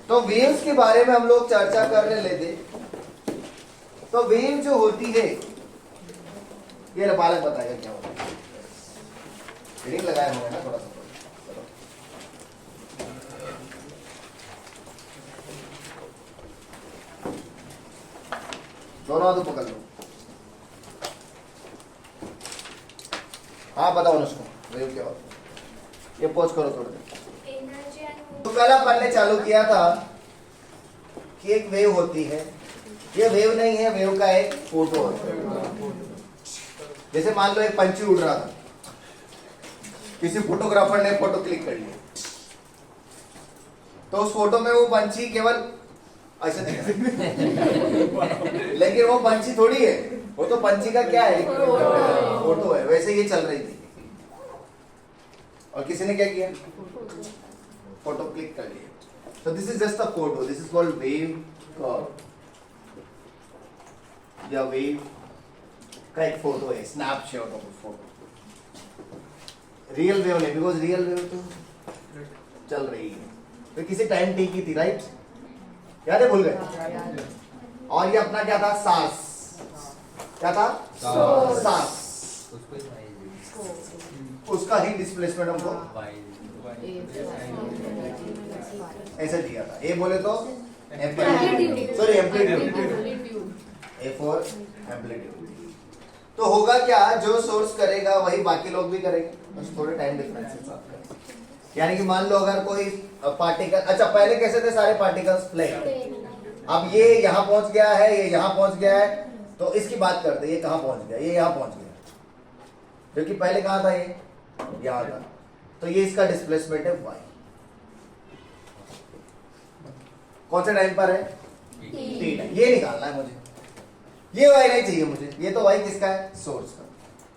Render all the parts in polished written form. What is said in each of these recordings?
तो वेव्स के बारे में हम लोग चर्चा करने लेते। तो वेव जो होती है, ये बालक बताएगा क्या होता है। रीडिंग लगाए होंगे ना थोड़ा सा। चलो दोनों हाथों पकड़ लो। हाँ बताओ उसको वेव क्या होता है। ये पॉज करो थोड़ी देर। तो कल अपन चालू किया था कि एक वेव होती है। ये वेव नहीं है, वेव का एक फोटो है। जैसे मान लो एक पंछी उड़ रहा था, किसी फोटोग्राफर ने फोटो क्लिक कर लिया, तो उस फोटो में वो पंछी केवल ऐसे दिख रहा है लेकिन वो पंछी थोड़ी है, वो तो पंछी का क्या है, फोटो है। वैसे ये चल रही थी और किसी ने क्या किया, फोटो क्लिक कर लिया। So this is just a photo. This is called wave curve. या वेव का एक फोटो है, snapshot of photo. Real wave नहीं, बिकॉज रियल वेव तो चल रही है, तो किसी टाइम टी की थी, राइट? याद है, भूल गए? और ये अपना क्या था, सार्स। क्या था, सार्स। उसका ही डिस्प्लेसमेंट हमको ऐसे दिया था। ए बोले तो sorry amplitude, A for amplitude. तो होगा क्या, जो सोर्स करेगा वही बाकी लोग भी करेंगे, बस थोड़े टाइम डिफरेंस के साथ। यानी कि मान लो अगर कोई पार्टिकल, अच्छा पहले कैसे थे सारे पार्टिकल्स, प्लेन। अब ये यहाँ पहुंच गया है, ये यहाँ पहुंच गया है, तो इसकी बात करते हैं, ये कहाँ पहुंच गया, ये यहाँ पहुंच गया, जो कि पहले कहाँ था, ये यहाँ था। तो ये इसका डिस्प्लेसमेंट है y। कौन से टाइम पर है, t टाइम। ये निकालना है मुझे, ये y नहीं चाहिए मुझे, ये तो y किसका है, सोर्स का।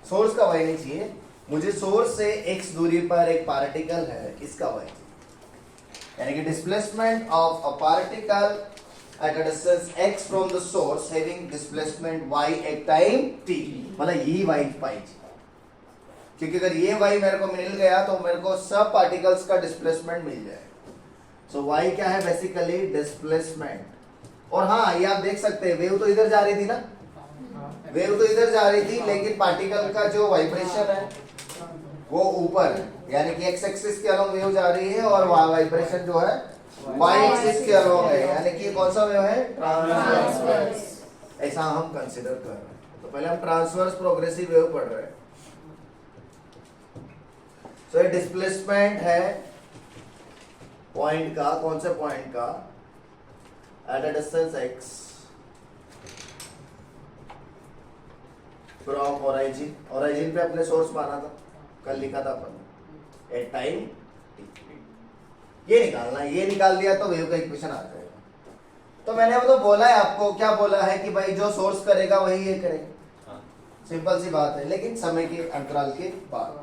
सोर्स का y नहीं चाहिए मुझे, सोर्स से x दूरी पर एक पार्टिकल है, इसका y चाहिए। यानी कि displacement of a particle at a distance x from the source having displacement y at time t, मतलब यही y पाई। क्योंकि अगर ये y मेरे को मिल गया तो मेरे को सब पार्टिकल्स का डिस्प्लेसमेंट मिल जाएगा। सो y क्या है, बेसिकली डिस्प्लेसमेंट। और हाँ, ये आप देख सकते हैं, वेव तो इधर जा रही थी ना, वेव तो इधर जा रही थी, लेकिन पार्टिकल का जो वाइब्रेशन है वो ऊपर है। यानी कि x एक्सिस के अलोंग वेव जा रही है और वाइब्रेशन जो है y एक्सिस के अलोंग है। यानी कि कौन सा वेव है, ट्रांसवर्स। ऐसा हम कंसीडर कर रहे हैं। तो पहले हम ट्रांसवर्स प्रोग्रेसिव वेव पढ़ रहे हैं। तो ये डिस्प्लेसमेंट है पॉइंट का, कौन से पॉइंट का, at a distance x from origin. Origin पे अपने सोर्स माना था, कल लिखा था अपन, एट टाइम ये निकालना है। ये निकाल दिया तो वेव का इक्वेशन आ जाएगा। तो मैंने वो तो बोला है आपको, क्या बोला है कि भाई जो सोर्स करेगा वही ये करेगा, सिंपल सी बात है। लेकिन समय के अंतराल के बाद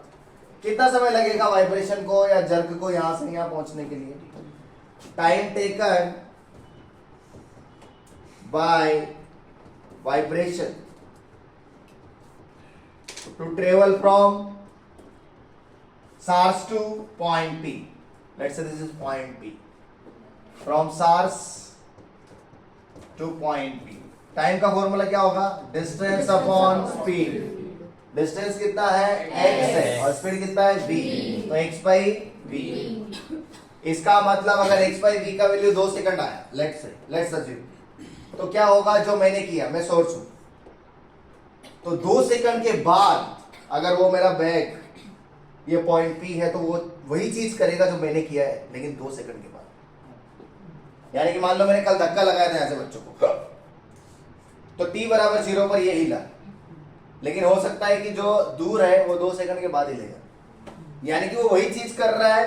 कितना समय लगेगा वाइब्रेशन को या जर्क को यहां से यहां पहुंचने के लिए, time taken by vibration to travel from source to point P. Let's say this is point P. From source to point P. Time का फॉर्मूला क्या होगा, डिस्टेंस अपॉन स्पीड। डिस्टेंस कितना है, x है, और स्पीड कितना है, v। तो x by v। इसका मतलब अगर x by v का वैल्यू 2 सेकंड आया, लेट्स अज्यूम, तो क्या होगा, जो मैंने किया, मैं सोर्स हूं, तो 2 सेकंड के बाद अगर वो मेरा बैग ये पॉइंट P है, तो वो वही चीज करेगा जो मैंने किया है, लेकिन 2 सेकंड के बाद। यानी कि मान लो मैंने कल धक्का लगाया था ऐसे बच्चों को, तो t बराबर 0 पर ये हिला, लेकिन हो सकता है कि जो दूर है वो 2 सेकंड के बाद हिलेगा। यानी कि वो वही चीज कर रहा है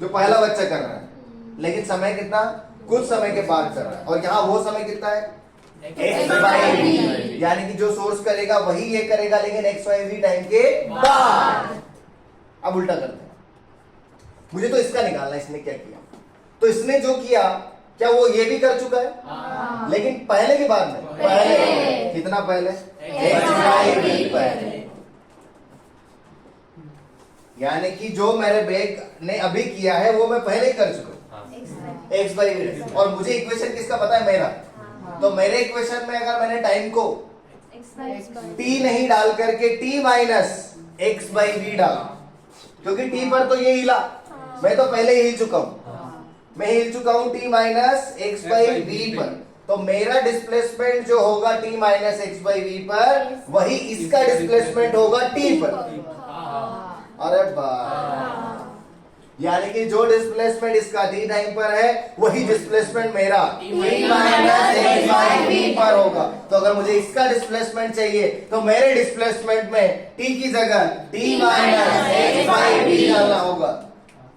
जो पहला बच्चा कर रहा है, लेकिन समय कितना, कुछ समय के बाद कर रहा है। और यहाँ वो समय कितना है, x by v। यानी कि जो सोर्स करेगा वही ये करेगा, लेकिन x by v टाइम के बाद। अब उल्टा करते हैं, मुझे तो इसका निकालना, इसने क्या किया। तो इसने जो किया, क्या वो ये भी कर चुका है, लेकिन पहले के बाद में, पहले कितना पहले, x by v पहले। यानी कि जो मेरे बैग ने अभी किया है वो मैं पहले ही कर चुका हूं। x by v। और मुझे इक्वेशन किसका पता है? मेरा। तो मेरे इक्वेशन में अगर मैंने टाइम को t नहीं डाल करके t minus x by v डाला, क्योंकि t पर तो ये हिला, मैं तो पहले ही हिल चुका हूं, मैं हिल चुका हूं t minus x by v पर। तो मेरा डिस्प्लेसमेंट जो होगा t minus x by v पर, वही इसका डिस्प्लेसमेंट होगा t पर। अरे वाह, यानी कि जो डिस्प्लेसमेंट इसका t टाइम पर है, वही डिस्प्लेसमेंट मेरा t minus x by v पर होगा। तो अगर मुझे इसका डिस्प्लेसमेंट चाहिए तो मेरे डिस्प्लेसमेंट में t की जगह t minus x by v डालना होगा,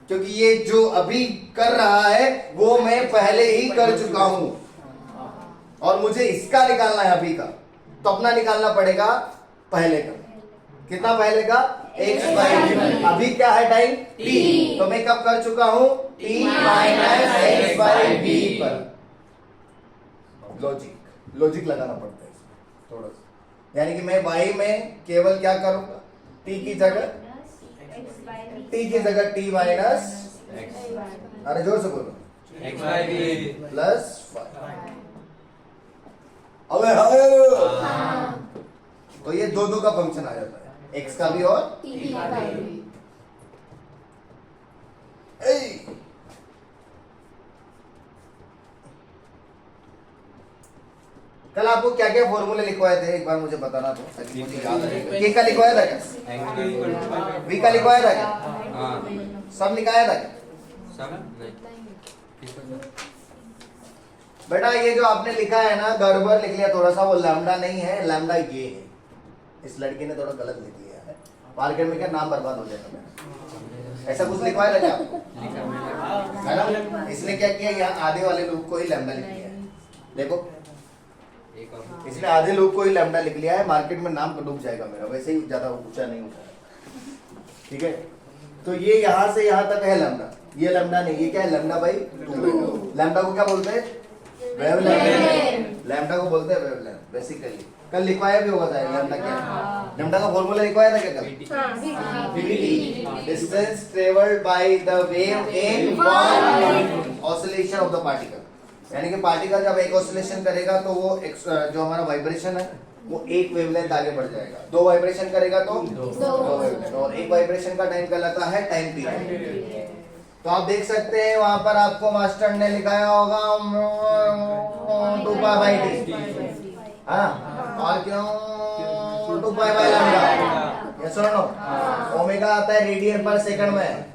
क्योंकि ये जो अभी कर रहा है वो मैं पहले ही कर चुका हूं, और मुझे इसका निकालना है अभी का। तो अपना निकालना पड़ेगा पहले का। कितना पहले का? x by v। अभी क्या है टाइम? t। तो मैं कब कर चुका हूं? t minus x by v पर। लॉजिक लगाना पड़ता है इसमें थोड़ा सा। यानी कि मैं y में केवल क्या करूंगा? t की जगह t माइनस, अरे जोर से बोलो, x by v प्लस 5। तो ये दो का फंक्शन आ जाता है, x का भी और t का भी। कल आपको क्या क्या फॉर्मूले लिखवाए थे एक बार मुझे बताना तो, ताकि मुझे याद रहे। के का लिखवाया था क्या? v का लिखवाया था क्या? सब लिखाया था क्या? बेटा ये जो आपने लिखा है ना, गड़बड़ लिख लिया थोड़ा सा, वो लैम्डा नहीं है, लैम्डा ये है। इस लड़के ने थोड़ा गलत लिख दिया है, मार्केट में क्या नाम बर्बाद हो जाएगा मेरा। ऐसा कुछ लिखवाया था क्या आपको? है ना? इसने क्या किया, यहाँ आधे वाले लोग को ही लैम्डा लिख लिया है। देखो इसने आधे लोग को ही लैम्डा लिख लिया है, मार्केट में नाम डूब जाएगा मेरा। वैसे ही ज्यादा ऊंचा नहीं उठा है, ठीक है। तो ये यहाँ से यहाँ तक है लैम्डा, ये लैम्डा नहीं, ये क्या है? Lambda by 2। लैम्डा को क्या बोलते हैं? वेवलेंथ। लैम्डा को बोलते हैं वेवलेंथ बेसिकली। कल लिखवाया भी होगा था लैम्डा क्या है। लैम्डा का फॉर्मूला लिखवाया था क्या कल? VT, distance travelled by the wave in one oscillation of the particle. यानी कि पार्टिकल जब एक ऑसिलेशन करेगा तो वो जो हमारा वाइब्रेशन है वो एक वेवलेंथ आगे बढ़ जाएगा। दो वाइब्रेशन करेगा तो दो वेवलेंथ, और एक वाइब्रेशन का टाइम कहलाता है टाइम पीरियड। तो आप देख सकते हैं वहां पर आपको मास्टर ने लिखाया होगा 2 पाई बाई टी, और क्यों 2 पाई बाई लैम्डा। यस और नो? ओमेगा आता है रेडियन पर सेकंड में,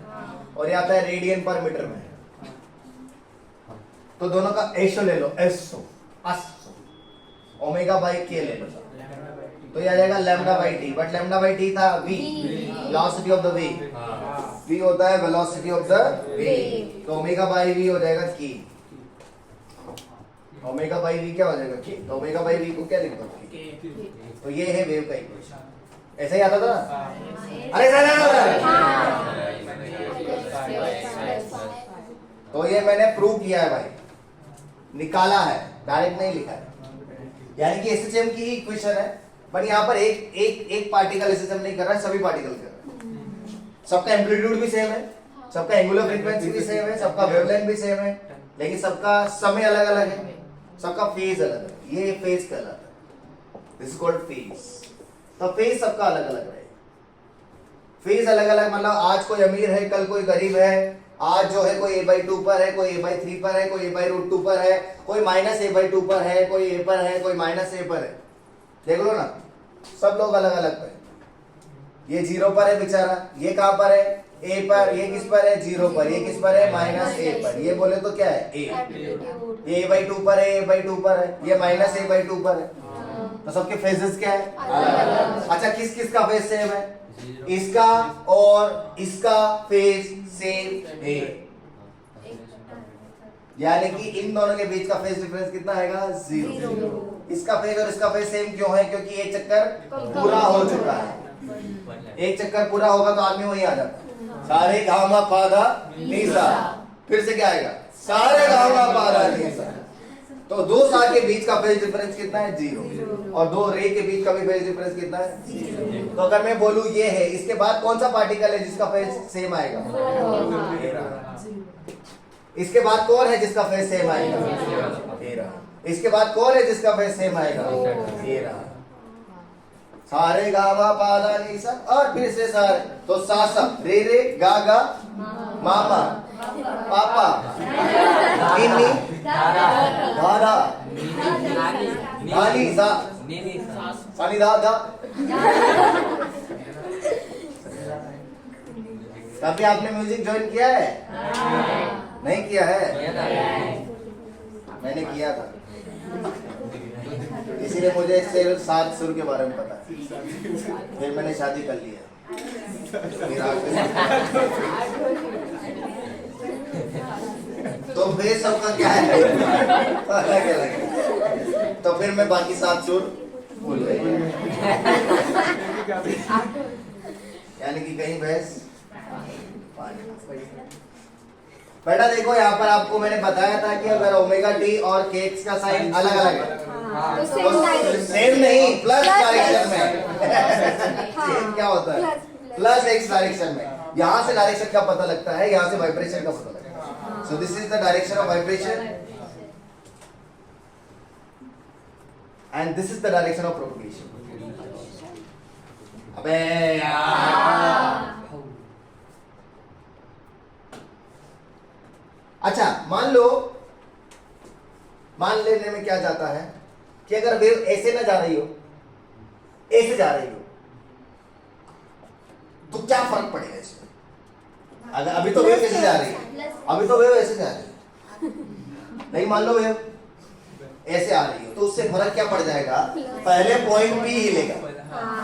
और ये आता है रेडियन पर मीटर में। तो दोनों का एसो ले लो, एसो ओमेगा बाई के ले लो, तो ये आ जाएगा lambda by T. But lambda by T था v, velocity of the wave. v होता है वेलोसिटी ऑफ द वेव, तो ओमेगा बाई v हो जाएगा की। ओमेगा बाई v क्या हो जाएगा? की। तो ओमेगा बाई v को क्या लिख दो? तो ये है वेव का इक्वेशन। ऐसा ही आता था ना? अरे तो ये मैंने प्रूव किया है भाई, निकाला है, डायरेक्ट नहीं लिखा है। यानी कि एसएचएम की ही इक्वेशन है, बट यहाँ पर एक पार्टिकल एसएचएम नहीं कर रहा है, सभी पार्टिकल कर रहा है। सबका एम्पलीट्यूड भी सेम है, सबका एंगुलर फ्रीक्वेंसी भी सेम है, सबका वेवलेंथ भी सेम है, लेकिन सबका समय अलग अलग है, सबका फेज अलग है। ये फेज कहलाता है, दिस इज कॉल्ड फेज। तो फेज सबका अलग अलग है। फेज अलग अलग मतलब आज कोई अमीर है, कल कोई गरीब है। आज जो है कोई a/2 पर है, कोई a/3 पर है, कोई a/√2 पर है, कोई -a/2 पर है, कोई a पर है, कोई -a पर है। देख लो ना, सब लोग अलग अलग पर। ये 0 पर है बेचारा, ये कहां पर है? a पर। ये किस पर है? 0 पर। ये किस पर है? -a पर। ये बोले तो क्या है? a। ये a/2 पर है, a/2 पर है, ये -a/2 पर है। तो सबके फेजेस क्या है? अलग। अच्छा, किस किस का फेज सेम है? इसका और इसका फेज सेम है, यानी कि इन दोनों के बीच का फेज डिफरेंस कितना आएगा? 0। इसका फेज और इसका फेज सेम क्यों है? क्योंकि एक चक्कर पूरा हो चुका है। एक चक्कर पूरा होगा तो आदमी वहीं आ जाता। सारे गामा पादा नीसा, फिर से क्या आएगा? सारे गामा पादा नीसा। तो दो सार के बीच का फेज डिफरेंस कितना है? 0। और दो रे के बीच का भी फेज डिफरेंस कितना है? 0। तो अगर मैं बोलूं ये है, इसके बाद कौन सा पार्टिकल है जिसका फेज सेम आएगा? इसके बाद कौन है जिसका फेज सेम आएगा? ये रहा। इसके बाद कौन है जिसका फेज सेम आएगा? ये रहा। सारे गा मा पा दा नी सा और फिर से सारे, तो सा सा रे रे गा गा मामा पापा नी नी धा धा नानी सा सानी धा धा। कभी आपने म्यूजिक ज्वाइन किया है? नहीं किया है? मैंने किया था, इसीलिए मुझे इससे 7 सुर के बारे में पता है। फिर मैंने शादी कर लिया। तो फिर सबका क्या है? अलग अलग। तो फिर मैं बाकी 7 सुर भूल गई। यानी कि कहीं भैंस बेटा देखो, यहाँ पर आपको मैंने बताया था कि अगर ओमेगा टी और केक्स का साइन अलग अलग है तो सेम नहीं, प्लस डायरेक्शन में सेम क्या होता है? प्लस एक्स डायरेक्शन में। यहाँ से डायरेक्शन का पता लगता है, यहाँ से वाइब्रेशन का पता लगता है। So this is the direction of vibration and this is the direction of propagation. अबे यार, अच्छा मान लेने में क्या जाता है कि अगर वेव ऐसे ना जा रही हो, ऐसे जा रही हो, तो क्या फर्क पड़ेगा इसमें? अगर अभी तो वेव कैसे जा रही है? अभी तो वेव ऐसे जा रही है, नहीं मान लो वेव ऐसे आ रही हो, तो उससे फर्क क्या पड़ जाएगा? पहले पॉइंट बी हिलेगा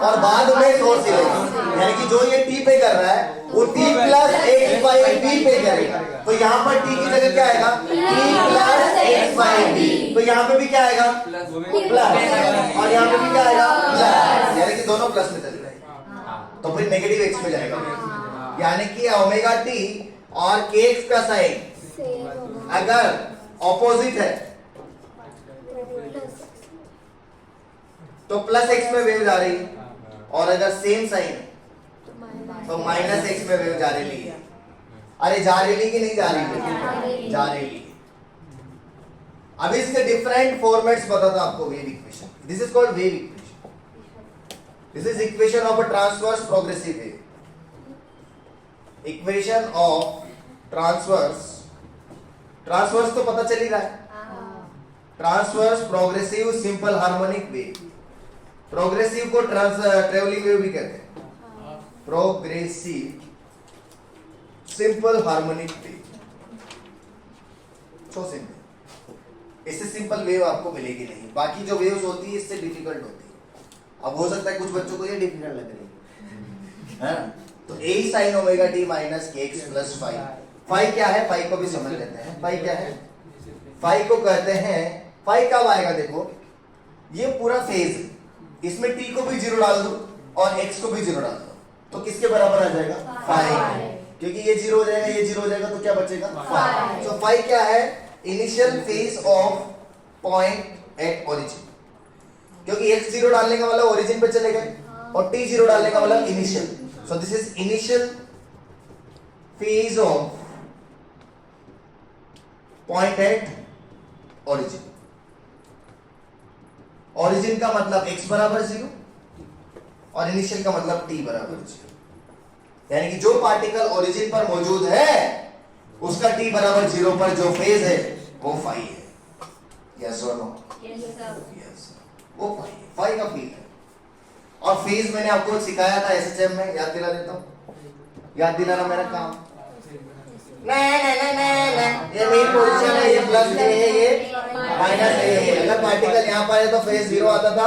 और बाद में सोर्स हिलेगा। यानी कि जो ये टी पे कर रहा है वो T plus X by B पे करेगा। तो यहाँ पर टी की जगह क्या आएगा? T plus X by B. तो यहाँ पे भी क्या आएगा? प्लस। और यहाँ पे भी क्या आएगा? प्लस। यानी कि दोनों प्लस में चले जाएगा, तो फिर नेगेटिव एक्स में जाएगा। यानी कि ओमेगा टी और के एक्स का साइन अगर ऑपोजिट है तो प्लस एक्स में वेव जा रही है, और अगर सेम साइन तो माइनस एक्स में वेव जा रही है। अरे जा रही कि नहीं जा रही? जा रही है। अब इसके डिफरेंट फॉर्मेट्स बताता आपको wave equation. This is called wave equation. This is equation of a transverse progressive wave. Equation of transverse तो पता चल ही रहा है। Transverse progressive simple harmonic wave. Progressive को ट्रेवलिंग वेव भी कहते हैं। Progressive simple harmonic wave, so simple. इससे सिंपल वेव आपको मिलेगी नहीं। बाकी जो वेव्स होती है इससे डिफिकल्ट होती है। अब हो सकता है कुछ बच्चों को ये डिफिकल्ट लग रही है ना? तो ए साइन ओमेगा टी माइनस के एक्स प्लस फाइव। फाइव क्या है? फाइव को भी समझ लेते हैं। फाइव क्या है? फाइव को कहते हैं, फाइव कब आएगा? देखो ये पूरा फेज है, इसमें टी को भी जीरो डाल दो और एक्स को भी जीरो डाल दो, तो किसके बराबर आ जाएगा? फाइव। क्योंकि ये जीरो हो जाएगा, ये जीरो हो जाएगा, तो क्या बचेगा? फाइव। सो फाइव क्या है? Initial phase of point at origin. क्योंकि एक्स जीरो डालने का मतलब ओरिजिन पे चले गए और टी जीरो डालने का मतलब initial. So this is initial phase of point at origin. Origin का मतलब x बराबर 0 और इनिशियल का मतलब t बराबर 0। यानी कि जो पार्टिकल ओरिजिन पर मौजूद है उसका t बराबर 0 पर जो फेज है वो फाई है। यस और नो? यस, वो फाई है। फाई का फील्ड है। और फेज मैंने आपको सिखाया था एसएचएम में, याद दिला देता हूं। याद दिलाना मेरा काम। नहीं, ये मेन पोजीशन है, ये प्लस ए है, ये माइनस ए है। अगर पार्टिकल यहाँ पर है तो फेज 0 आता था,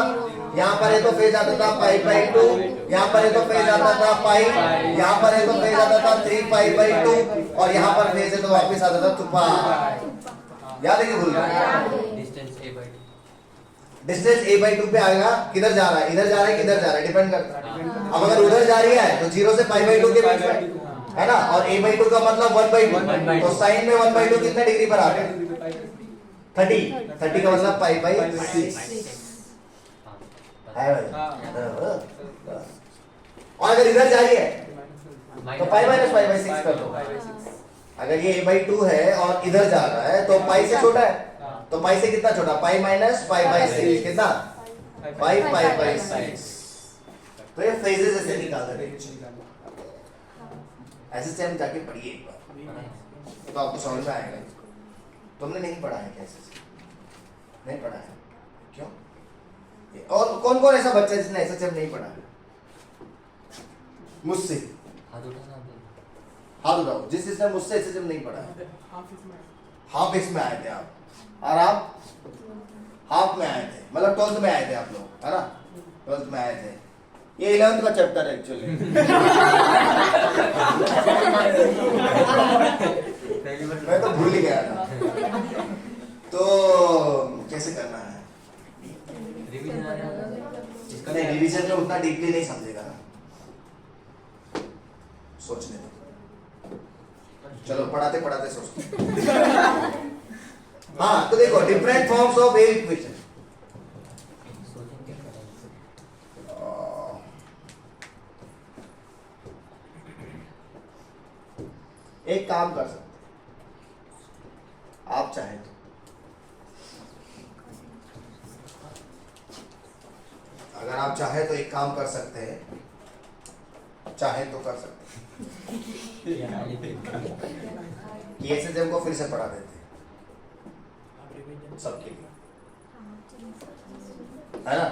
यहाँ पर है तो फेज आता था पाई बाई 2, यहाँ पर है तो फेज आता था पाई, यहाँ पर है तो फेज आता था 3 पाई बाई 2, और यहाँ पर फेज है तो वापस आता था 2 पाई। याद है कि भूल गए? डिस्टेंस a बाई 2 पे आएगा। किधर जा रहा है? इधर जा रहा है, किधर जा रहा है, डिपेंड करता है। अब अगर उधर जा रही है तो 0 से पाई बाई 2 के बीच में है ना, और a बाई 2 का मतलब 1 बाई 2, तो साइन में 1 बाई 2 कितने डिग्री पर आ गया? 30 का मतलब पाई बाई 6 है भाई। और अगर इधर जा रही है तो पाई माइनस पाई बाई 6 कर दो। अगर ये a/2 है और इधर जा रहा है तो पाई से छोटा है, तो पाई से कितना छोटा, पाई माइनस पाई बाई 6 कितना, पाई बाई 6। तो ये फेजेस ऐसे निकाल रहे हैं, ऐसे से हम जाके पढ़िए एक बार तो आपको समझ में आएगा। तुमने नहीं पढ़ा है कैसे से? नहीं पढ़ा है क्यों? और कौन कौन ऐसा बच्चा जिसने एसएचएम नहीं पढ़ा है? मुझसे हाथ उठाओ जिसने मुझसे एसएचएम नहीं पढ़ा है। हाफ इसमें आए थे आप, और आप हाफ में आए थे, मतलब 12th में आए थे आप लोग, है ना? 12th में आए थे। ये 11th का चैप्टर है एक्चुअली। मैं तो भूल ही गया था। तो कैसे करना है? नहीं, रिवीजन में उतना डीपली नहीं समझेगा ना, सोचने दो। चलो पढ़ाते पढ़ाते सोचते। हाँ तो देखो, different forms of wave equation. एक काम कर सकते आप चाहे तो, अगर आप चाहे तो एक काम कर सकते हैं, चाहे तो कर सकते हैं कि एसएचएम को फिर से पढ़ा देते हैं सबके लिए, है ना?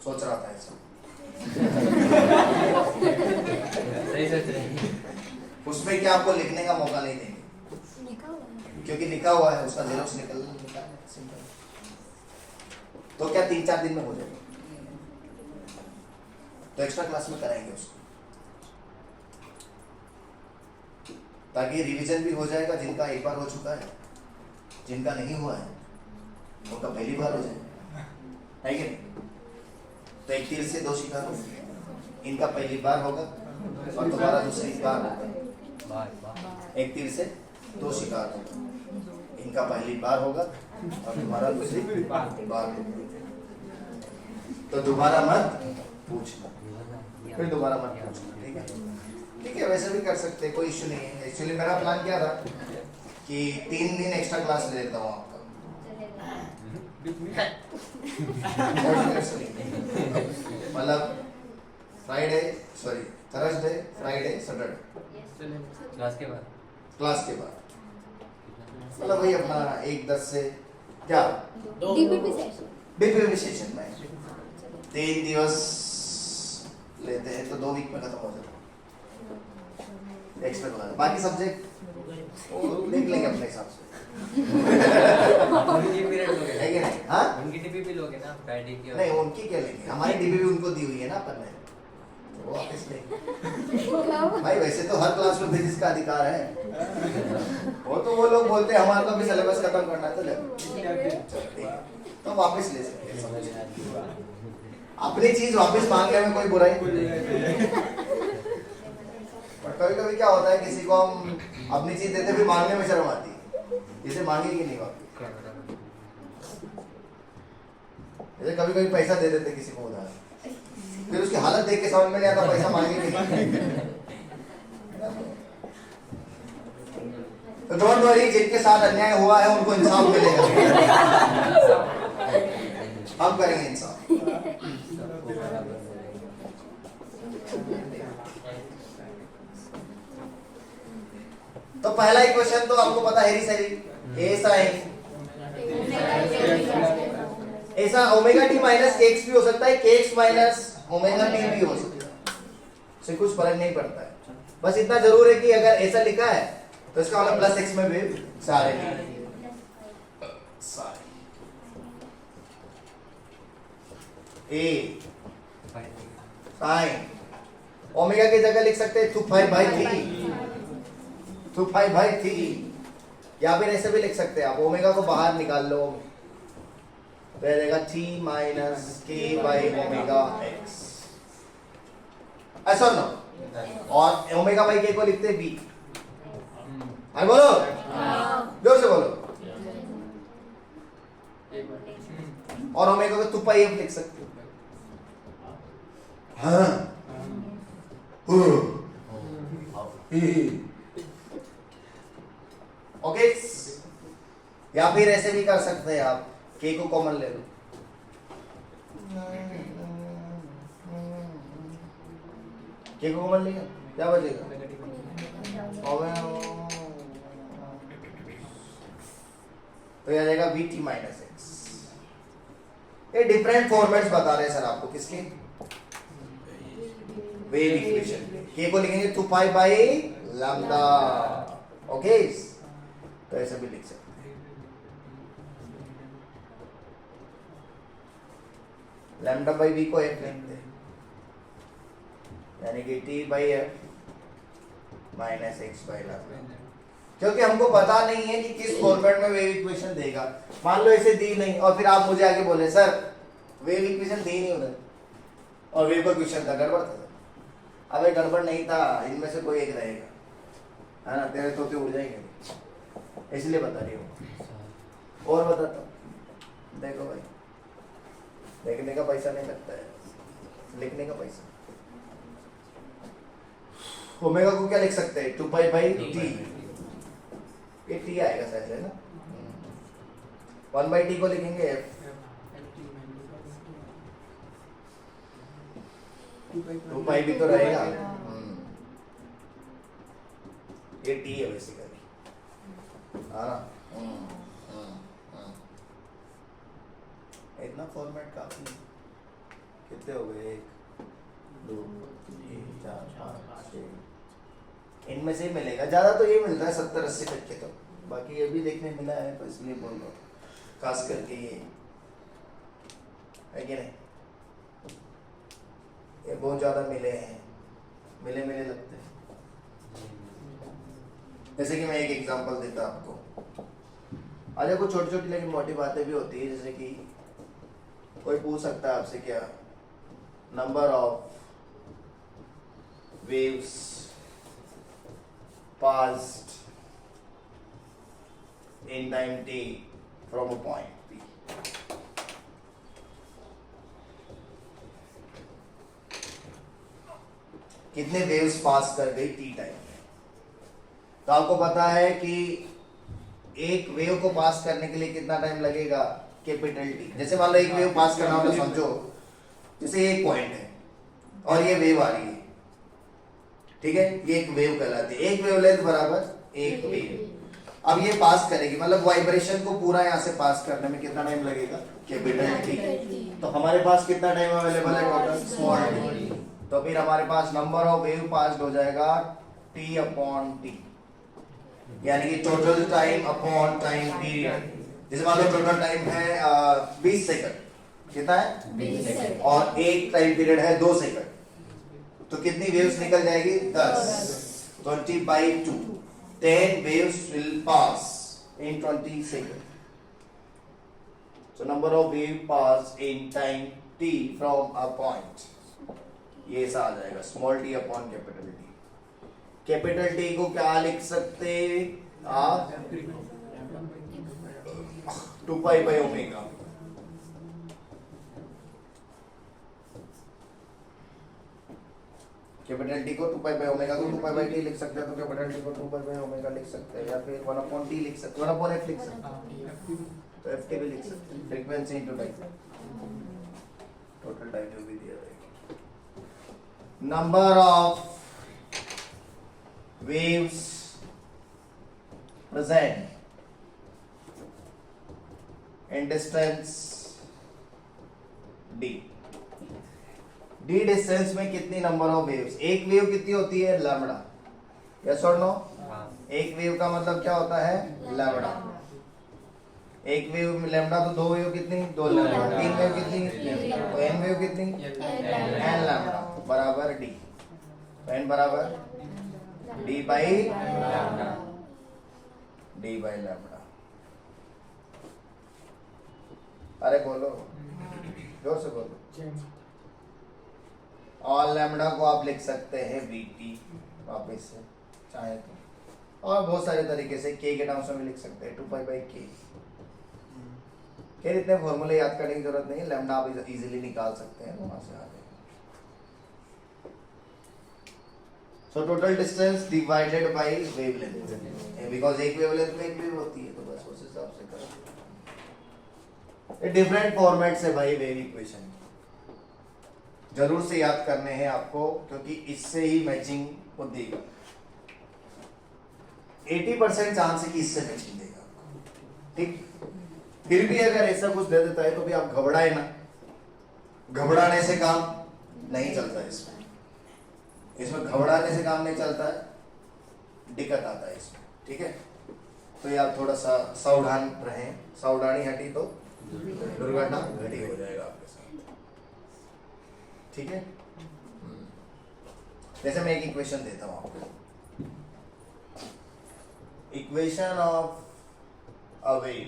सोच रहा था ऐसा। उसमें क्या आपको लिखने का मौका नहीं देंगे, क्योंकि लिखा हुआ है, उसका जेरोक्स निकालना है, सिंपल। तो क्या 3-4 दिन में हो जाएगा? तो एक्स्ट्रा क्लास में कराएंगे उसको, ताकि रिवीजन भी हो जाएगा। जिनका एक बार हो चुका है, जिनका नहीं हुआ है उनका पहली बार हो जाएगा, है कि नहीं? तो एक तीर से 2 शिकार हो, इनका पहली बार होगा और तुम्हारा दूसरी बार होगा। एक तीर से 2 शिकार होगा, इनका पहली बार होगा और तुम्हारा दूसरी बार होगा। तो दोबारा मत पूछना, फिर दोबारा मत पूछना, ठीक है? ठीक है, वैसे भी कर सकते हैं, कोई इश्यू नहीं है। एक्चुअली मेरा प्लान क्या था कि 3 दिन एक्स्ट्रा क्लास ले लेता हूँ आपका। मतलब थर्सडे, फ्राइडे, सैटरडे क्लास के बाद मतलब वही अपना 1-10 से क्या डीपीपी सेशन में 3 दिवस लेते हैं, तो 2 वीक में खत्म हो जाता है एक्स्ट्रा क्लास। बाकी सब्जेक्ट देख लेंगे अपने हिसाब से। है कि नहीं? हाँ, उनकी डीपीपी लोगे ना फ्राइडे की? नहीं, उनकी क्या लेंगे, हमारी डीपीपी उनको दी हुई है ना अपन ने, वो वापस लेंगे। भाई वैसे तो हर क्लास में फिजिक्स का अधिकार है, वो लोग बोलते हैं हमारा तो भी सिलेबस खत्म करना है, तो ले तो वापस ले सकते हैं। अपनी चीज वापस मांगने में कोई बुराई पर कभी कभी क्या होता है, किसी को हम अपनी चीज देते भी मांगने में शर्म आती है, इसे मांगेगी नहीं वापस। जैसे कभी कभी पैसा दे देते किसी को उधार, फिर उसकी हालत देख के समझ में नहीं आता पैसा मांगेगी नहीं। तो डोंट वरी, जिनके साथ अन्याय हुआ है उनको इंसाफ मिलेगा। हम करेंगे इंसाफ। तो पहला इक्वेशन तो आपको पता है, ए साइन ऐसा ओमेगा टी माइनस केक्स भी हो सकता है, केक्स माइनस ओमेगा टी भी हो सकता है, इससे कुछ फर्क नहीं पड़ता है। बस इतना जरूर है कि अगर ऐसा लिखा है तो इसका मतलब प्लस एक्स में भी सारे ए साइन ओमेगा की जगह लिख सकते हैं 2π/3 या फिर ऐसे भी लिख सकते हैं आप, ओमेगा को बाहर निकाल लो, तो रहेगा t minus k by omega x, ऐसा ना? और ओमेगा बाई k को लिखते हैं b। अरे बोलो, जोर से बोलो। और ओमेगा को 2πf लिख सकते हो। हाँ ओके, या फिर ऐसे भी कर सकते हैं आप, के को कॉमन ले लो, के को कॉमन लिया क्या बचेगा, तो यह आ जाएगा वी टी माइनस एक्स। ये डिफरेंट फॉर्मेट्स बता रहे हैं सर आपको, किसके, वेव इक्वेशन के को लिखेंगे 2 पाई बाई लैम्डा। ओके, तो ऐसे भी लिख सकते हैं, लैम्डा बाई वी को एफ लिखते हैं, यानी कि T by F minus x by lambda, क्योंकि हमको पता नहीं है कि किस फॉर्मेट में वेव इक्वेशन देगा। मान लो इसे दी नहीं और फिर आप मुझे आगे बोले सर वेव इक्वेशन दी नहीं उधर और वेव का क्वेश्चन था, गड़बड़ था। अबे गड़बड़ नहीं था, इनमें से कोई एक रहेगा, है ना, तेरे तोते उड़ जाएंगे, इसलिए बता रही हूँ। और बताता हूँ, देखो भाई, देखने का पैसा नहीं लगता है, लिखने का पैसा। ओमेगा को क्या लिख सकते हैं, 2 पाई बाई टी, ये टी आएगा शायद, है ना, 1 बाई टी को लिखेंगे एफ, 2 पाई भी तो रहेगा, ये टी है बेसिकली, हाँ, इतना फॉर्मेट काफी, कितने हो गए, 1 2 3 4 5 6, इनमें से ही मिलेगा, ज्यादा तो ये मिलता है 70-80 तक के, तो बाकी ये भी देखने मिला है, तो इसलिए बोल रहा हूँ, खास करके ये है कि नहीं, ये बहुत ज्यादा मिले हैं, मिले लगते हैं। जैसे कि मैं एक एग्जांपल देता आपको, आज कुछ छोटी छोटी लेकिन मोटी बातें भी होती है, जैसे कि कोई पूछ सकता है आपसे, क्या number of waves passed in time t from a point P. कितने वेव्स पास कर गई टी टाइम में, तो आपको पता है कि एक वेव को पास करने के लिए कितना टाइम लगेगा, कैपिटल टी। जैसे मान लो एक वेव पास करना हो तो समझो जैसे एक पॉइंट है और ये वेव आ रही है, ठीक है, ये एक वेव कहलाती है, एक वेवलेंथ बराबर एक वेव। अब ये पास करेगी, मतलब वाइब्रेशन को पूरा यहाँ से पास करने में कितना टाइम लगेगा, कैपिटल टी। तो हमारे पास कितना टाइम अवेलेबल है, टोटल स्मॉल टी, तो फिर हमारे पास नंबर ऑफ वेव पास हो जाएगा टी अपॉन टी, यानी कि total time upon time period. जैसे मान लो टोटल टाइम है 20 सेकंड, कितना है 20 सेकंड, और एक टाइम पीरियड है 2 सेकंड, तो कितनी वेव्स निकल जाएगी, 10, 20 by 2, 10 waves will pass in 20 seconds. So number of waves pass in time t from a point, ये ऐसा आ जाएगा small T upon capital T. Capital T को क्या लिख सकते आप, 2 pi by omega, capital T को 2 पाई बाई ओमेगा को 2 पाई बाई टी लिख सकते हैं, तो कैपिटल टी को 2 पाई बाई ओमेगा लिख सकते हैं, या फिर 1 अपॉन टी लिख सकते हैं, 1 अपॉन एफ लिख सकते हैं, तो एफ टी भी लिख सकते हैं, frequency into time, total time जो भी दिया जाएगा। Number of waves present in distance D, D distance में कितनी नंबर ऑफ वेव्स, एक वेव कितनी होती है, लैम्डा, यस और नो, एक वेव का मतलब क्या होता है, लैम्डा, एक वेव में लैम्डा, तो 2 वेव कितनी, 2 लैम्डा, 3 वेव कितनी, तो n वेव कितनी, n लैम्डा बराबर d, तो n बराबर d बाई लैम्डा। अरे बोलो, जोर से बोलो। और लैम्डा को आप लिख सकते हैं वीटी वापस से चाहे तो, और बहुत सारे तरीके से के के टर्म्स में लिख सकते हैं, 2 पाई बाई के। खैर इतने फॉर्मूले याद करने की जरूरत नहीं है, लैम्डा आप इजीली निकाल सकते हैं, वहां से आ जाएगा। So total distance divided by wavelength, because एक वेवलेंथ में एक वेव होती है, तो बस उस हिसाब से करो। ये डिफरेंट फॉर्मेट से भाई वेव इक्वेशन जरूर से याद करने हैं आपको, क्योंकि इससे ही मैचिंग को देगा। 80% चांस है कि इससे मैचिंग देगा आपको, ठीक। फिर भी अगर ऐसा कुछ दे देता है तो भी आप घबराए ना, घबराने से काम नहीं चलता है इसमें घबराने से काम नहीं चलता है, दिक्कत आता है इसमें, ठीक है। तो ये आप थोड़ा सा सावधान रहें, सावधानी हटी तो दुर्घटना घटी हो जाएगा आपके साथ, ठीक है। जैसे मैं एक इक्वेशन देता हूं आपको, equation of a wave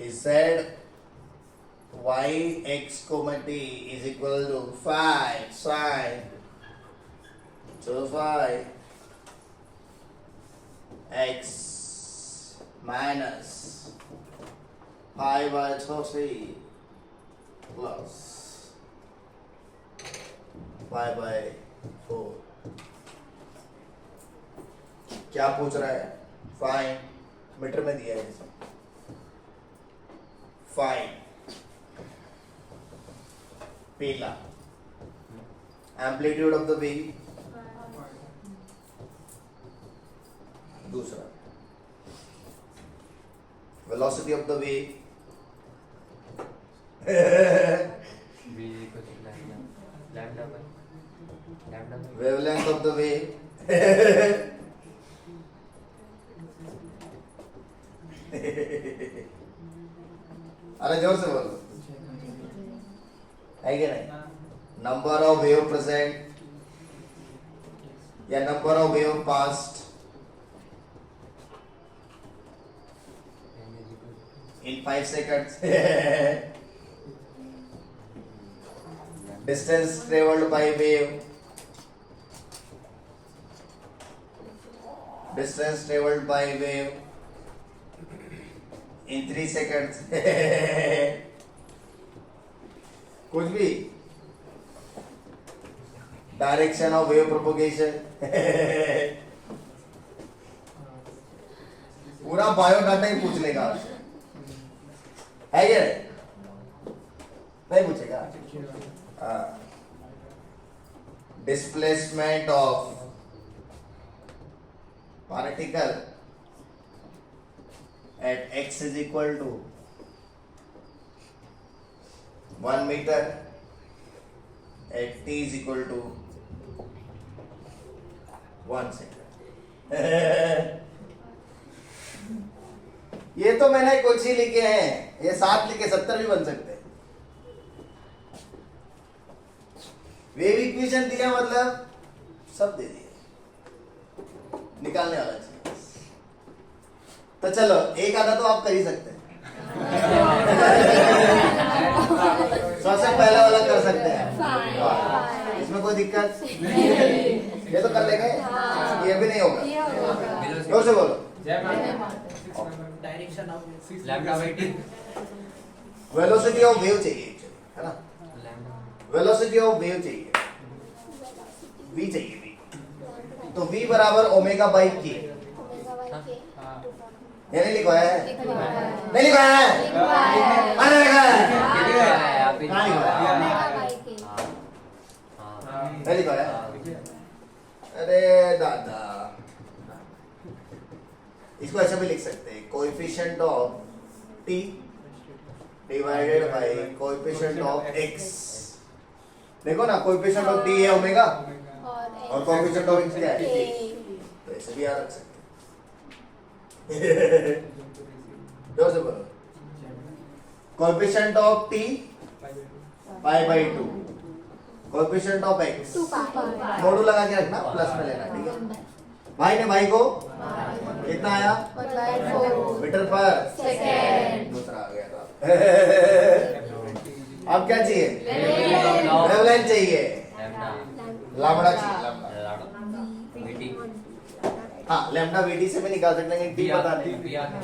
is said y x comma t is equal to 5 sin 5 x minus 5/3 plus 5/4। क्या पूछ रहा है? फाइन मीटर में दिया है, फाइन पहला एम्पलीट्यूड ऑफ द वेव, दूसरा velocity of the wave, wavelength of the wave, अरे जोर से बोलो, है कि नहीं? नंबर ऑफ वेव प्रेजेंट या number of wave past in 5 seconds, distance traveled by wave, distance traveled by wave in 3 seconds, कुछ भी, direction of wave propagation, पूरा बायोडाटा ही पूछ लेगा आपसे, है ये नहीं पूछेगा? Displacement of particle at x is equal to 1 meter at t is equal to 1 second। ये तो मैंने कुछ ही लिखे हैं, ये 7 लिखे 70 भी बन सकते हैं। वेव इक्वेशन दिया मतलब सब दे दिए, निकालने वाला चीज। तो चलो एक आधा तो आप कर ही सकते हैं, सबसे पहला वाला कर सकते हैं, इसमें कोई दिक्कत ये तो कर लेंगे, ये भी नहीं होगा। जोर से बोलो, direction of lambda by T, velocity of wave चाहिए एक्चुअली, है ना? वेलोसिटी ऑफ वेव चाहिए, v चाहिए, v। तो v बराबर ओमेगा बाई k, ये नहीं लिखा है? नहीं लिखा है? अरे लिखा है? कहाँ लिखा है? नहीं लिखा है? अरे दादा, इसको ऐसा भी लिख सकते हैं, coefficient of t divided by coefficient of x। देखो ना, कोएफिशिएंट ऑफ t है ओमेगा और कोएफिशिएंट ऑफ x क्या है? तो ऐसे भी याद रख सकते हैं। जोर से बोलो, coefficient of t pi by 2, coefficient of x मॉडुल लगा के रखना, प्लस में लेना, ठीक है। भाई ने भाई को कितना आया? मीटर पर सेकेंड, दूसरा आ गया था। अब क्या चाहिए? वेवलेंथ चाहिए, लैम्डा चाहिए, वीटी, हाँ लैम्डा वीटी से भी निकाल सकते हैं, टी बता दी।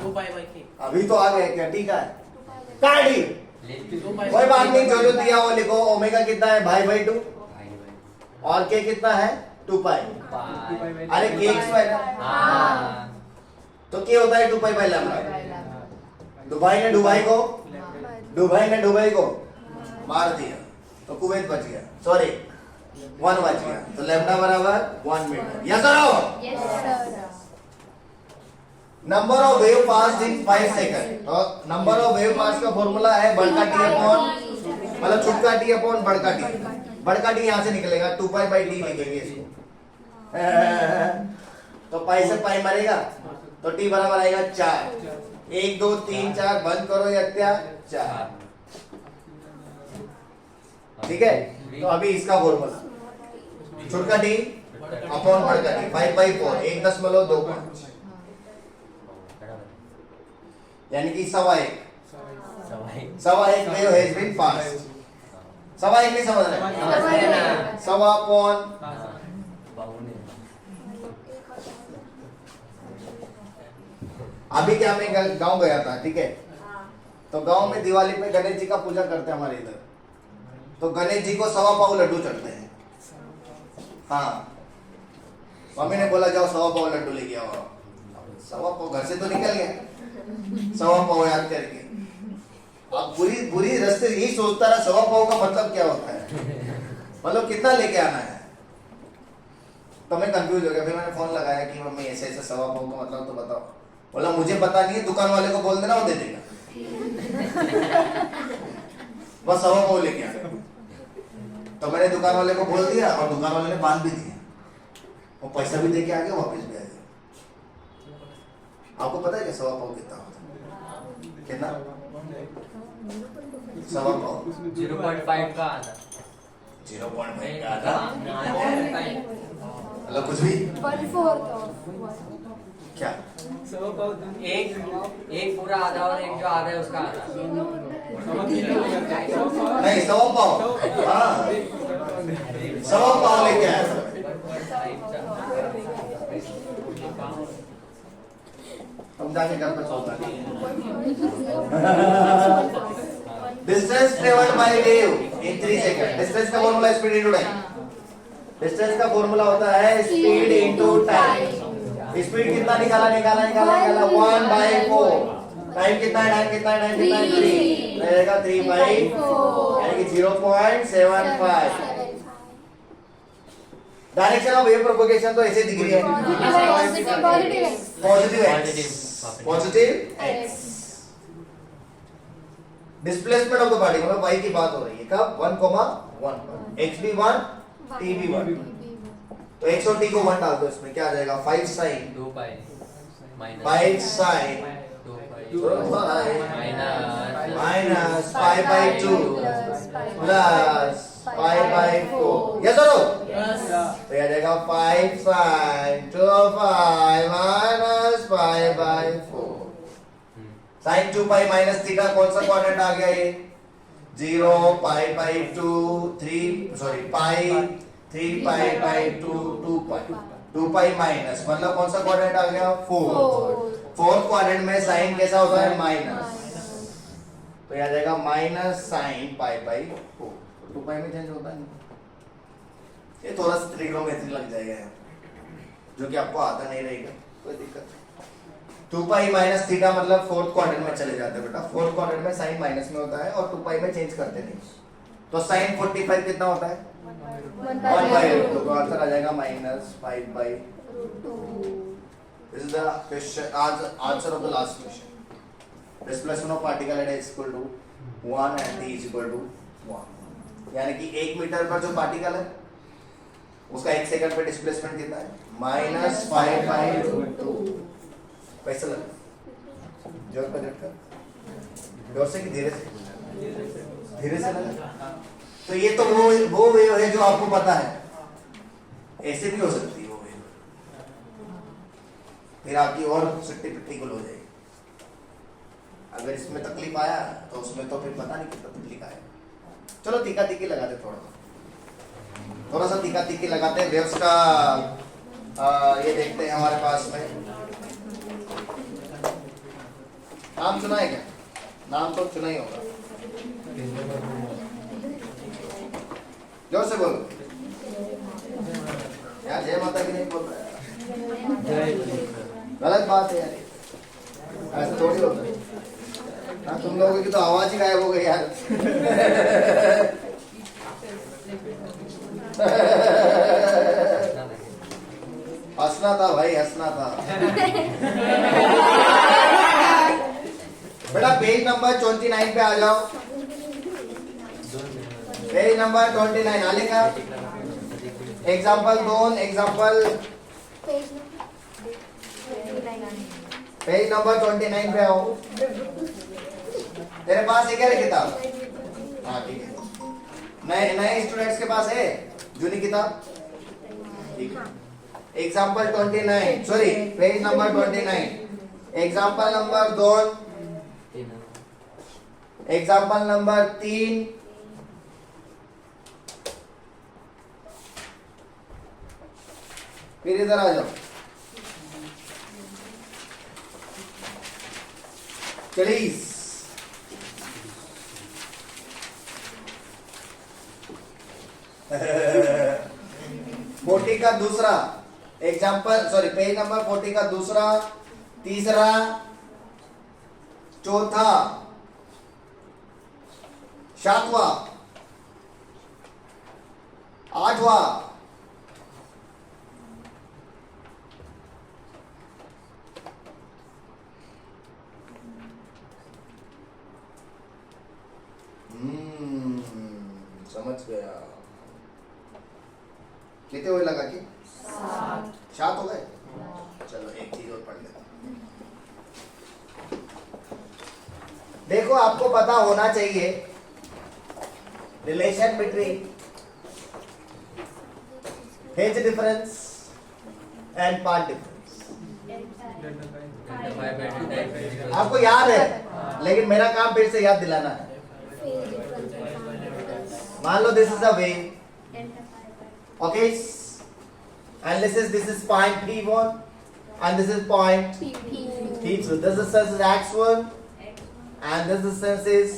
2 पाई बाई k, अभी तो आ गया, क्या टी का है? का टी? कोई बात नहीं, जो जो दिया वो लिखो। ओमेगा कितना है? भाई बाई 2, और के कितना है 2 पाई। पाई अरे के x/y हाँ तो के होता है 2 पाई बाय लैम्डा। डुबाई ने डुबाई को मार दिया तो कुवैत बच गया, सॉरी 1 बच गया, तो लैम्डा बराबर 1 मीटर। यस और no? Yes, sir. Number of wave pass in 5 second. तो नंबर ऑफ वेव पास का फॉर्मूला है बड़का टी अपॉन, मतलब छोटा टी अपॉन बड़का टी। बड़का टी यहाँ से निकलेगा 2 पाई बाई टी लिखेंगे इसको। तो पाई से पाई मरेगा तो टी बराबर आएगा 4। 1 2 3 4 बंद करो यत्या 4। ठीक है, तो अभी इसका फॉर्मूला छोटा टी अपॉन बड़का टी 5/4 1.25 यानी कि 1.25 1.25 वेव हैज बीन पास्ड। 1.25 नहीं समझ रहे? 1.25 अपॉन अभी क्या मैं गांव गया था, ठीक है, तो गांव में दिवाली पे गणेश जी का पूजा करते हैं हमारे इधर। तो गणेश जी को 1.25 पाव लड्डू चढ़ते हैं। हाँ, मम्मी ने बोला जाओ 1.25 पाव लड्डू लेके आओ। 1.25 पाव घर से तो निकल गया, 1.25 पाव याद करके अब पूरी रास्ते यही सोचता रहा 1.25 पाव का मतलब क्या होता है, मतलब कितना लेके आना है। तो मैं कंफ्यूज हो गया, फिर मैंने फोन लगाया कि मम्मी ऐसे ऐसे 1.25 पाव का मतलब तो बताओ। बोला मुझे पता नहीं है, दुकान वाले को बोल देना वो दे देगा। बस 1.25 पाव लेके आ गए। तो मैंने दुकान वाले को बोल दिया और दुकान वाले ने बांध भी दिया, वो पैसा भी दे के आ गया, वापस भी आ गया। आपको पता है क्या 1.25 पाव कितना होता है? कितना? 1.25 पाव 0.5 का आता 0.5 का आता, मतलब कुछ भी 1/4 of क्या? एक पूरा आधा और एक जो आधा है उसका आधा। नहीं 1.25 पाव, हाँ 1.25 पाव लेके आया था। हम जाके घर पे सोता नहीं। Distance travelled by wave in 3 second. Distance का formula speed into time. Distance का फॉर्मूला होता है स्पीड इनटू टाइम। स्पीड कितना निकाला 1/4। टाइम कितना है 3 रहेगा 3/4 यानी कि 0.75। डायरेक्शन ऑफ वेव प्रोपगेशन तो ऐसे दिख रही है, positive x। Displacement of the particle, मतलब y की बात हो रही है कब 1,1 पर। x भी 1 t भी 1, तो x और t को 1 डाल दो इसमें, क्या आ जाएगा 5 sin 2 पाई 5 sin 2 पाई minus 5/2 plus 5/4। यस और नो? तो यह आ जाएगा 5 sin 2π minus 5/4। sin 2π minus theta कौन सा क्वाड्रेंट आ गया ये? 0 π/2 पाई 3π/2 2π माइनस, मतलब कौन सा क्वाड्रेंट आ गया 4th क्वाड्रेंट में साइन कैसा होता है माइनस, तो यह आ जाएगा माइनस साइन π/4। 2π में चेंज होता है, ये थोड़ा सा ट्रिग्नोमेट्री लग जाएगा जो कि आपको आता नहीं रहेगा, कोई दिक्कत नहीं। 2π माइनस थीटा मतलब 4th क्वाड्रेंट में चले जाते हैं बेटा। 4th क्वाड्रेंट में साइन माइनस में होता है और 2π में चेंज करते नहीं। तो साइन 45 कितना होता है 1/2, तो आंसर आ जाएगा minus 5/2। This is the question, answer of the last question. Displacement of particle at x equal to 1 and t is equal to 1, यानी कि 1 मीटर पर जो पार्टिकल है उसका 1 सेकंड पे डिस्प्लेसमेंट कितना है माइनस 5/2। पैसा लगा जोर पर झटका, जोर से कि धीरे से लगा। तो ये तो वो वेव है जो आपको पता है, ऐसे भी हो सकती है वो वेव, फिर आपकी और सिट्टी पिट्टी गुल हो जाएगी। अगर इसमें तकलीफ आया तो उसमें तो फिर पता नहीं कितना तकलीफ आया। चलो तीखा तीखी लगाते, थोड़ा सा तीखा तीखी लगाते हैं। वेव्स का ये देखते हैं हमारे पास में नाम सुना है क्या? नाम तो सुना ही होगा, जोर से बोलो। यार जय माता की नहीं बोल रहा है, गलत बात है यार, ऐसा थोड़ी होता है। हाँ, तुम लोगों की तो आवाज ही गायब हो गई यार। हंसना था भाई, हंसना था। बेटा पेज नंबर 29 पे आ जाओ। पेज नंबर 29 आलेगा। एग्जाम्पल 2, एग्जाम्पल पेज नंबर 29 पे आओ। तेरे पास है क्या रे किताब? हाँ ठीक है। नए नए स्टूडेंट्स के पास है जूनी किताब? ठीक है। Example 29, sorry page number 29, example number 2, example number 3, फिर इधर आ जाओ। प्लीज फोर्टी का दूसरा एग्जाम्पल, सॉरी पेज नंबर 40 का दूसरा, तीसरा, चौथा, सातवां, आठवां, समझ गया। कितने हुए लगा कि 7 हो गए? चलो एक चीज और पढ़ लेते हैं। देखो आपको पता होना चाहिए relation between phase difference and path difference. आपको याद है, लेकिन मेरा काम फिर से याद दिलाना है। मान लो this is a wave, okay, and this is point P1 and this is point P2. This is x1 and this is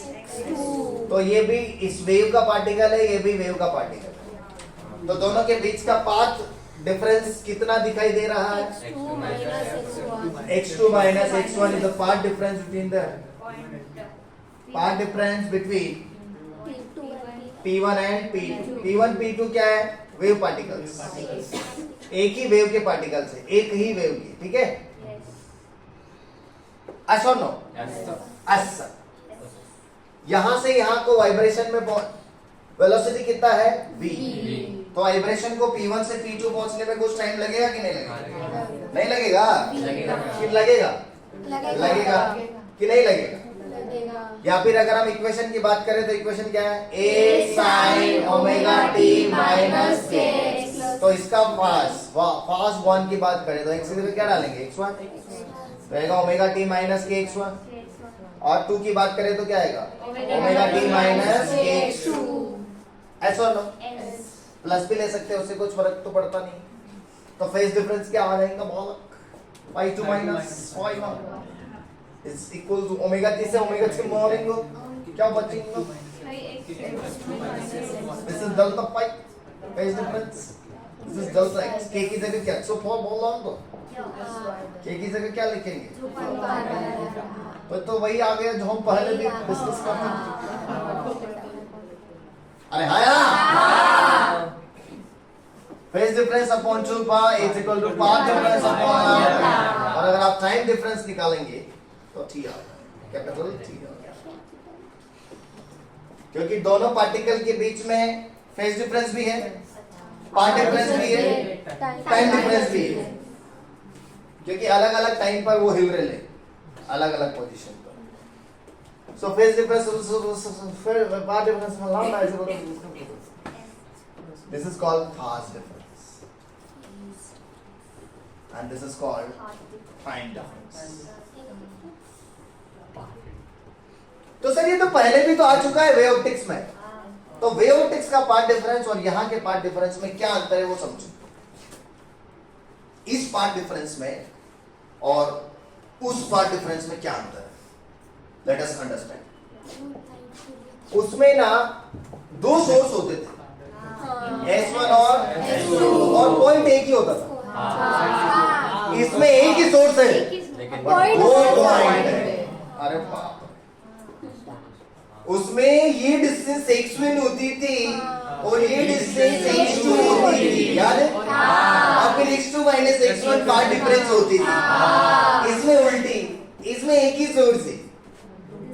तो ये भी इस वेव का पार्टिकल है, ये भी वेव का पार्टिकल है। तो दोनों के बीच का पाथ डिफरेंस कितना दिखाई दे रहा है? x2 minus x1 is the path difference between the path difference between P1 and P2। P1 P2 क्या है? वेव पार्टिकल्स, एक ही वेव के पार्टिकल्स है, एक ही वेव की, ठीक है? yes or no? yes। यहां से यहां को वाइब्रेशन में वेलोसिटी कितना है? v। तो वाइब्रेशन को P1 से P2 पहुंचने में कुछ टाइम लगेगा कि नहीं लगेगा? नहीं लगेगा? कि लगेगा? लगेगा कि नहीं लगेगा? या फिर अगर हम इक्वेशन की बात करें तो इक्वेशन क्या है? a sin omega t minus k। तो इसका फास्ट वन की बात करें तो x की जगह क्या डालेंगे? x1 रहेगा omega t minus k x1, और 2 की बात करें तो क्या आएगा? Omega t minus k x2। ऐसा नो प्लस भी ले सकते हैं, उससे कुछ फर्क तो पड़ता नहीं। तो फेज डिफरेंस क्या आ जाएगा? y2 minus y1 is equal to omega t से ओमेगा t मोड़ेंगे, क्या बचेगा? This is delta pi phase difference. This is delta x। k की जगह क्या? so for बोल रहा हूँ k की जगह क्या लिखेंगे? तो वही आ गया जो हम पहले भी डिस्कस करते थे। अरे हाँ, phase difference upon 2 pi is equal to path difference upon r। और अगर आप टाइम डिफरेंस निकालेंगे तो t आ कैपिटल t आ, क्योंकि दोनों पार्टिकल के बीच में फेज डिफरेंस भी है, पाथ डिफरेंस भी है, टाइम डिफरेंस भी है, क्योंकि अलग अलग टाइम पर वो हिल रहे हैं, अलग अलग पोजीशन पर। So phase difference path difference में लंबा है, this is called fast difference and this is called time difference. तो सर ये तो पहले भी तो आ चुका है वेव ऑप्टिक्स में। तो वेव ऑप्टिक्स का पार्ट डिफरेंस और यहां के पार्ट डिफरेंस में क्या अंतर है वो समझो। इस पार्ट डिफरेंस में और उस पार्ट डिफरेंस में क्या अंतर है, लेट अस अंडरस्टैंड। उसमें ना 2 सोर्स होते थे, S1 और पॉइंट एक ही होता था। इसमें एक ही सोर्स है, लेकिन Point दो से पॉइंट point है। पे। अरे बाप, उसमें ये डिस्टेंस x1 होती थी और ये डिस्टेंस x2 होती थी, याद है? और फिर x2 minus x1 path difference होती थी। इसमें उल्टी, इसमें एक ही सोर्स है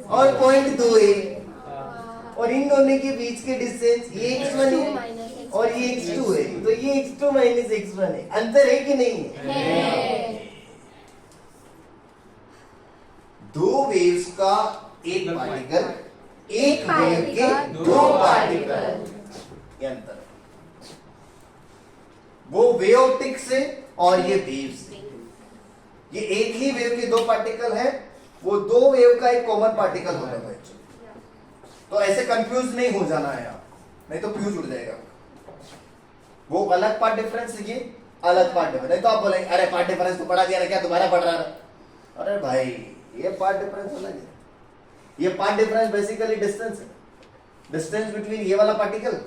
और पॉइंट दो है, और इन दोनों के बीच के डिस्टेंस ये x1 है और ये x2 है, तो ये x2 माइनस x1 है। अंतर है कि नहीं है? दो वेव्स का एक पार्टिकल, एक वेव के दो पार्टिकल, ये अंतर है। वो वेव ऑप्टिक्स है और ये वेव से। ये एक ही वेव के दो पार्टिकल है, वो दो वेव का एक कॉमन पार्टिकल होता है बच्चों। तो ऐसे कंफ्यूज नहीं हो जाना है आप, नहीं तो फ्यूज उड़ जाएगा। वो अलग पार्ट डिफरेंस है, ये अलग पार्ट डिफरेंस। नहीं तो आप बोलेंगे अरे पार्ट डिफरेंस तो पढ़ा दिया ना, क्या दोबारा पढ़ रहा है? अरे भाई ये पार्ट डिफरेंस अलग है। ये पार्ट डिफरेंस बेसिकली डिस्टेंस है, डिस्टेंस बिटवीन ये वाला पार्टिकल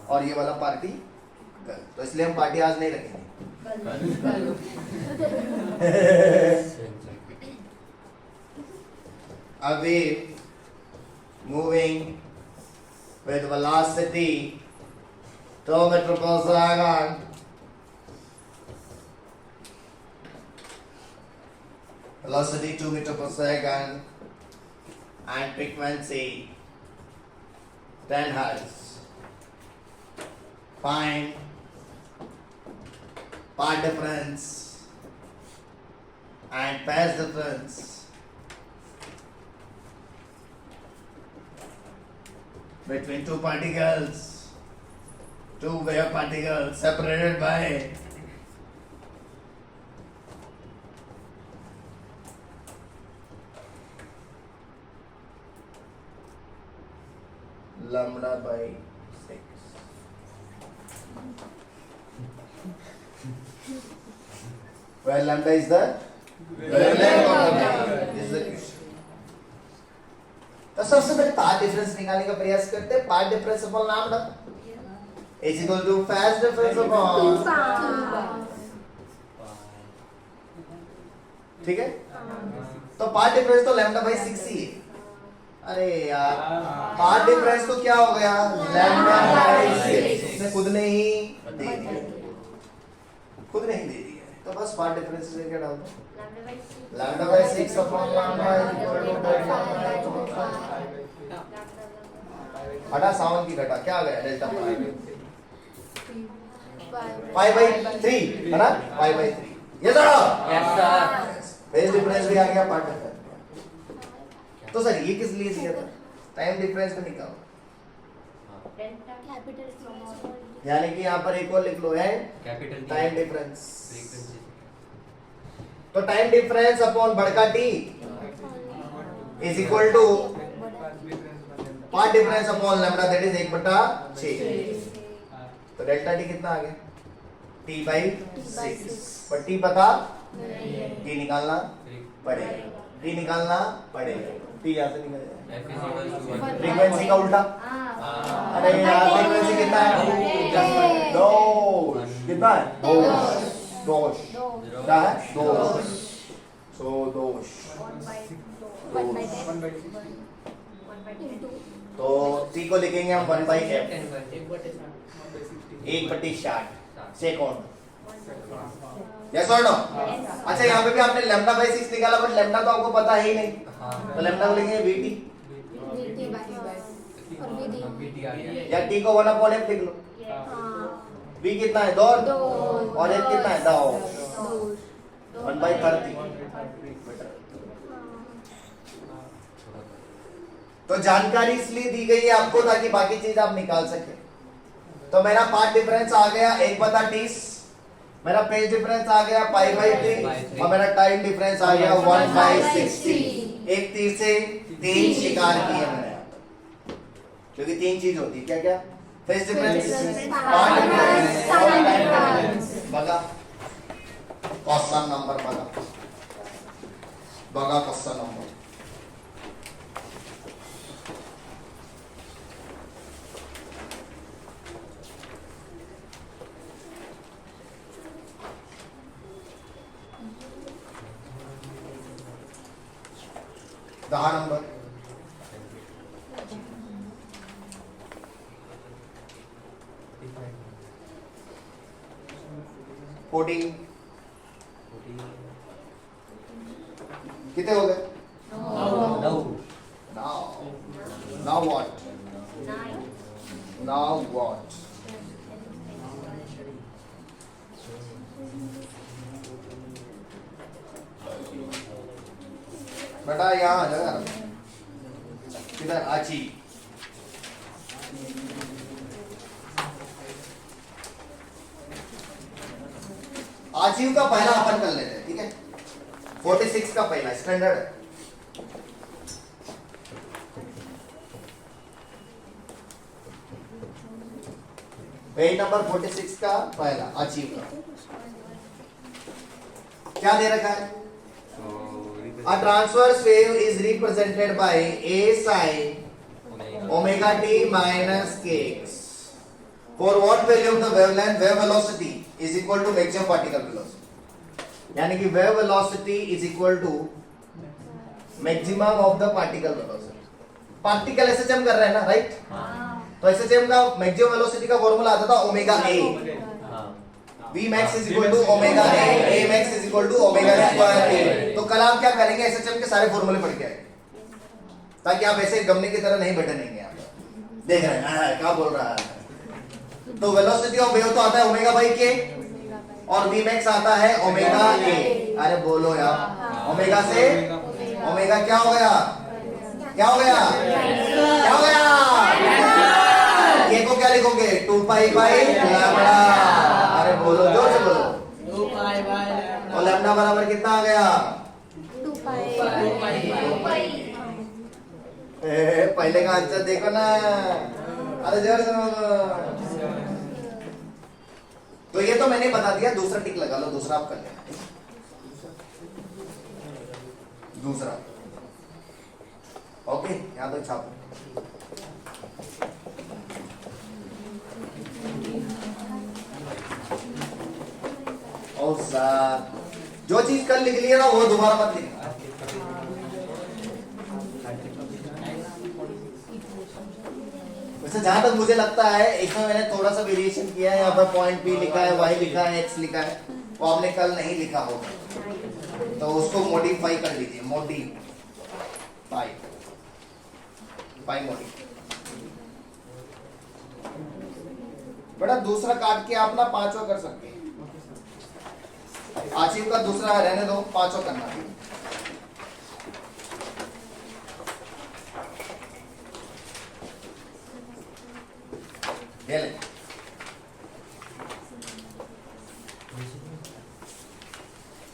और ये वाला पार्टिकल। तो इसलिए हम पार्टी आज नहीं रखेंगे। A wave moving with velocity 2 meters per second velocity 2 meters per second and frequency 10 hertz. Find part difference and phase difference between two particles, two wave particles separated by lambda by 6. Where lambda is the wavelength of the wave is the question. तो सबसे पहले path difference निकालने का प्रयास करते हैं। Part difference upon lambda is equal two phase difference upon, ठीक है? तो पार्ट डिफरेंस तो लैम्डा बाई 6 ही है। अरे यार पार्ट डिफरेंस तो क्या हो गया? Lambda by 6। इसने खुद ने ही दे दिया, खुद ने ही दे दिया। तो बस पार्ट डिफरेंस से क्या डाल दो? Lambda by 6 upon lambda equal to हटा सावन की घटा, क्या आ गया? डेल्टा पाई बाई 3 है ना? पाई बाई 3 ये जोड़ो। Yes sir. फेज डिफरेंस भी आ गया, पार्ट डिफरेंस। तो सर ये किस लिए दिया था? टाइम डिफरेंस को निकालो, यानी कि यहाँ पर एक और लिख लो है कैपिटल टाइम डिफरेंस। फ्रीक्वेंसी तो टाइम डिफरेंस अपॉन बड़का T is equal to part difference upon lambda, that is 1/6। तो डेल्टा टी कितना आ गया? T by 6। पर टी पता टी निकालना पड़ेगा, टी निकालना पड़ेगा। टी यहाँ से निकल जाएगा, फ्रीक्वेंसी का उल्टा। अरे यार फ्रीक्वेंसी कितना है? दोष। कितना है? दोष। क्या है? दोष। सो दोष। तो टी को लिखेंगे हम 1/f, 1/60 सेकंड। यस और नो? अच्छा यहाँ पे भी आपने लैम्डा बाई 6 निकाला, बट लैम्डा तो आपको पता है ही नहीं, तो लैम्डा को लिखेंगे वीटी बीटी आ गया। या टी को 1/f लिख लो। वी कितना है? 2 और एफ कितना है? 2 1/30। तो जानकारी इसलिए दी गई है आपको ताकि बाकी चीज आप निकाल सके। तो मेरा पार्ट डिफरेंस आ गया 1/30, मेरा पेज डिफरेंस आ गया पाई बाई 3 और मेरा टाइम डिफरेंस आ गया 1/60। एक तीर से 3 शिकार किए मैंने, क्योंकि 3 चीज होती है। क्या क्या? फेज डिफरेंस, पार्ट डिफरेंस और टाइम डिफरेंस। बघा क्वेश्चन नंबर, बघा क्वेश्चन नंबर। 10 नंबर, 14 कितने हो गए? Now what? Now what? बेटा यहाँ आ जाओ यार, किधर? आची। आजीव का पहला अपन कर लेते हैं, ठीक है? 46 का पहला स्टैंडर्ड है। पेज नंबर 46 का पहला अचीव का क्या दे रखा है? A transverse wave is represented by a sin omega t minus kx. For what value of the wavelength, wave velocity is equal to maximum particle velocity. यानी कि wave velocity is equal to maximum of the particle velocity. Particle SHM कर रहे हैं ना, right? तो SHM का maximum velocity का formula आता था omega A, V max is equal to omega A, A max is equal to omega square A. तो कल आप क्या करेंगे? SHM के सारे फॉर्मूले पढ़ के आएंगे, ताकि आप ऐसे गमने की तरह नहीं बैठे रहेंगे। आप देख रहे हैं क्या बोल रहा है? तो वेलोसिटी ऑफ वेव तो आता है ओमेगा बाई के, और V max आता है ओमेगा ए। अरे बोलो यार, ओमेगा से ओमेगा क्या हो गया? क्या हो गया? क्या हो गया? ये को क्या लिखोगे? 2 पाई बाई लैम्डा। अरे बोलो, जोर से बोलो। 2 पाई बाई लैम्डा। और लैम्डा बराबर कितना आ गया? 2 पाई। पहले का आंसर देखो ना। अरे जोर से बोलो। तो ये तो मैंने बता दिया, दूसरा टिक लगा लो, दूसरा आप कर लेना। दूसरा ओके, यहाँ तो छापो। और सर जो चीज कल लिख लिया ना वो दोबारा मत लिखना। वैसे जहां तक मुझे लगता है इसमें मैंने थोड़ा सा वेरिएशन किया है, यहाँ पर पॉइंट पी लिखा है, वाई लिखा है, एक्स लिखा है, वो आपने कल नहीं लिखा होगा, तो उसको मॉडिफाई कर लीजिए। मॉडिफाई बेटा दूसरा काट के आप ना पांचवा कर सकते हैं। आशिफ का दूसरा रहने दो, पांचवा करना है।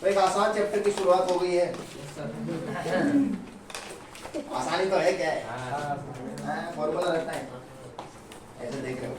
तो एक आसान चैप्टर की शुरुआत हो गई है। आसानी तो है, क्या है? फॉर्मूला रखना है, ऐसे देख रहे हो।